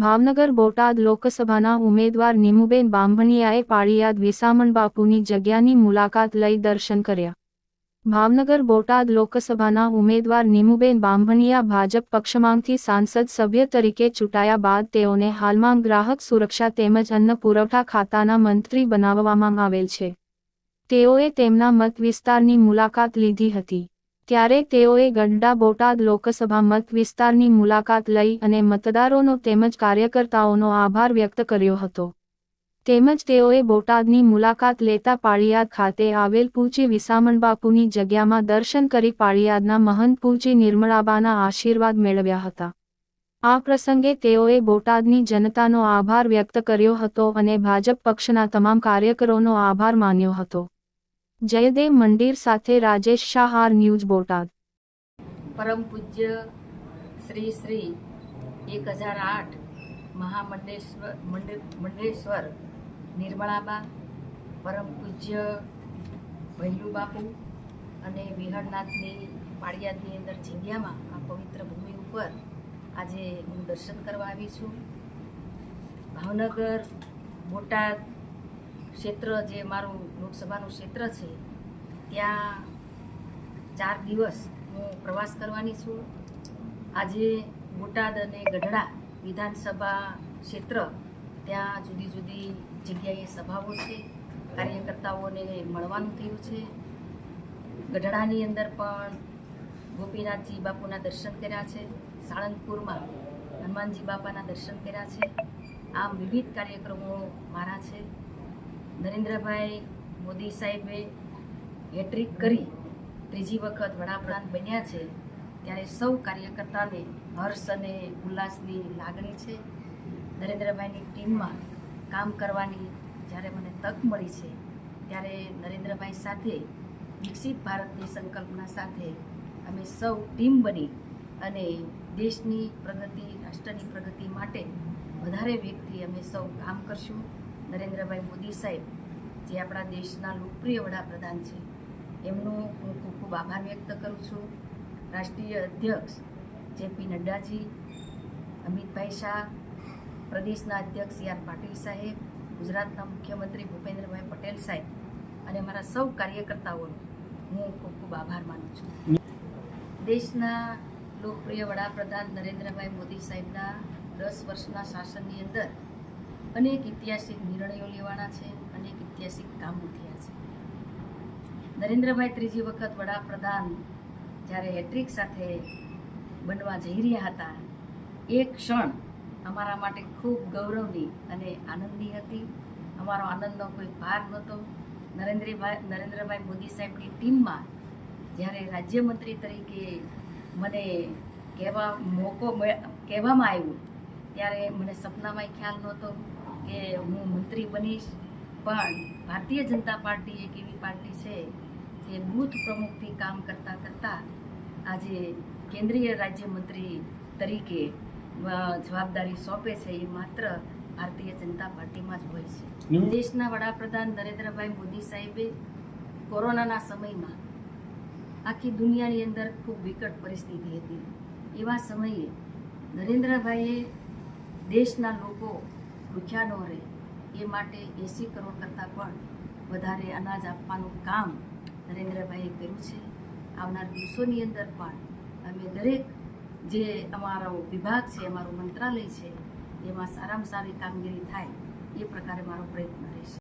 ભાવનગર બોટાદ લોકસભાના ઉમેદવાર નીમુબેન બાંભણિયાએ પાળિયાદ વિસામણ બાપુની જગ્યાની મુલાકાત લઈ દર્શન કર્યા. ભાવનગર બોટાદ લોકસભાના ઉમેદવાર નીમુબેન બાંભણિયા ભાજપ પક્ષમાંથી સાંસદ સભ્ય તરીકે ચૂંટાયા બાદ તેઓને હાલમાં ગ્રાહક સુરક્ષા તેમજ અન્ન પુરવઠા ખાતાના મંત્રી બનાવવામાં આવેલ છે. તેઓએ તેમના મત વિસ્તારની મુલાકાત લીધી હતી. ત્યારે તેઓએ ગઢડા બોટાદ લોકસભા મત વિસ્તારની મુલાકાત લઈ અને મતદારોનો તેમજ કાર્યકર્તાઓનો આભાર વ્યક્ત કર્યો હતો. તેમજ તેઓએ બોટાદની મુલાકાત લેતા પાળિયાદ ખાતે આવેલ પૂજ્ય વિસામણ બાપુની જગ્યામાં દર્શન કરી પાળિયાદના મહંત પૂજ્ય નિર્મળાબાના આશીર્વાદ મેળવ્યા હતા. આ પ્રસંગે તેઓએ બોટાદની જનતાનો આભાર વ્યક્ત કર્યો હતો અને ભાજપ પક્ષના તમામ કાર્યકરોનો આભાર માન્યો હતો. જયદેવ મંદિર સાથે રાજેશ શાહ, આર ન્યૂઝ બોટાદ. પરમ પૂજ્ય શ્રી શ્રી 1008 મહામંડલેશ્વર નિર્મળાબા, પરમ પૂજ્ય ભૈલું બાપુ અને વિહળનાથની પાળિયાદની અંદર જગ્યામાં આ પવિત્ર ભૂમિ ઉપર આજે હું દર્શન કરવા આવી છું. ભાવનગર બોટાદ ક્ષેત્ર જે મારું લોકસભાનું ક્ષેત્ર છે ત્યાં 4 દિવસ હું પ્રવાસ કરવાની છું. આજે બોટાદ અને ગઢડા વિધાનસભા ક્ષેત્ર ત્યાં જુદી જુદી જગ્યાએ સભાઓ છે, કાર્યકર્તાઓને મળવાનું થયું છે. ગઢડાની અંદર પણ ગોપીનાથજી બાપુના દર્શન કર્યા છે, સાળંગપુરમાં હનુમાનજી બાપાના દર્શન કર્યા છે. આમ વિવિધ કાર્યક્રમો મારા છે. નરેન્દ્રભાઈ મોદી સાહેબે હેટ્રિક કરી ત્રીજી વખત વડાપ્રધાન બન્યા છે ત્યારે સૌ કાર્યકર્તાને હર્ષ અને ઉલ્લાસની લાગણી છે. નરેન્દ્રભાઈની ટીમમાં કામ કરવાની જ્યારે મને તક મળી છે ત્યારે નરેન્દ્રભાઈ સાથે વિકસિત ભારતની સંકલ્પના સાથે અમે સૌ ટીમ બની અને દેશની પ્રગતિ, રાષ્ટ્રની પ્રગતિ માટે વધારે વેગથી અમે સૌ કામ કરશું. નરેન્દ્રભાઈ મોદી સાહેબ જે આપણા દેશના લોકપ્રિય વડાપ્રધાન છે એમનો હું ખૂબ ખૂબ આભાર વ્યક્ત કરું છું. રાષ્ટ્રીય અધ્યક્ષ જેપી નડ્ડાજી, અમિતભાઈ શાહ, પ્રદેશના અધ્યક્ષ સી આર પાટીલ સાહેબ, ગુજરાતના મુખ્યમંત્રી ભૂપેન્દ્રભાઈ પટેલ સાહેબ અને મારા સૌ કાર્યકર્તાઓનો હું ખૂબ ખૂબ આભાર માનું છું. દેશના લોકપ્રિય વડાપ્રધાન નરેન્દ્રભાઈ મોદી સાહેબના 10 વર્ષના શાસનની અંદર અનેક ઐતિહાસિક નિર્ણયો લેવાના છે, અનેક ઐતિહાસિક કામો થયા છે. નરેન્દ્રભાઈ ત્રીજી વખત વડાપ્રધાન જ્યારે હેટ્રિક સાથે બનવા જઈ રહ્યા હતા એ ક્ષણ અમારા માટે ખૂબ ગૌરવની અને આનંદની હતી. અમારો આનંદનો કોઈ પાર નહોતો. નરેન્દ્રભાઈ મોદી સાહેબની ટીમમાં જ્યારે રાજ્યમંત્રી તરીકે મને કહેવામાં આવ્યું ત્યારે મને સપનામાં ખ્યાલ નહોતો કે હું મંત્રી બનીશ. પણ ભારતીય જનતા પાર્ટી એક એવી પાર્ટી છે કે બૂથ પ્રમુખથી કામ કરતાં કરતાં આજે કેન્દ્રીય રાજ્યમંત્રી તરીકે જવાબદારી સોંપે છે એ માત્ર ભારતીય જનતા પાર્ટીમાં જ હોય છે. દેશના વડાપ્રધાન નરેન્દ્રભાઈ મોદી સાહેબે કોરોનાના સમયમાં આખી દુનિયાની અંદર ખૂબ વિકટ પરિસ્થિતિ હતી. એવા સમયે નરેન્દ્રભાઈએ દેશના લોકો ભૂખ્યા ન રહે એ માટે 80 કરોડ કરતાં પણ વધારે અનાજ આપવાનું કામ નરેન્દ્રભાઈએ કર્યું છે. આવનાર દિવસોની અંદર પણ અમે દરેક જે અમારો વિભાગ છે, અમારું મંત્રાલય છે એમાં સારામાં સારી કામગીરી થાય એ પ્રકારે મારો પ્રયત્ન રહેશે.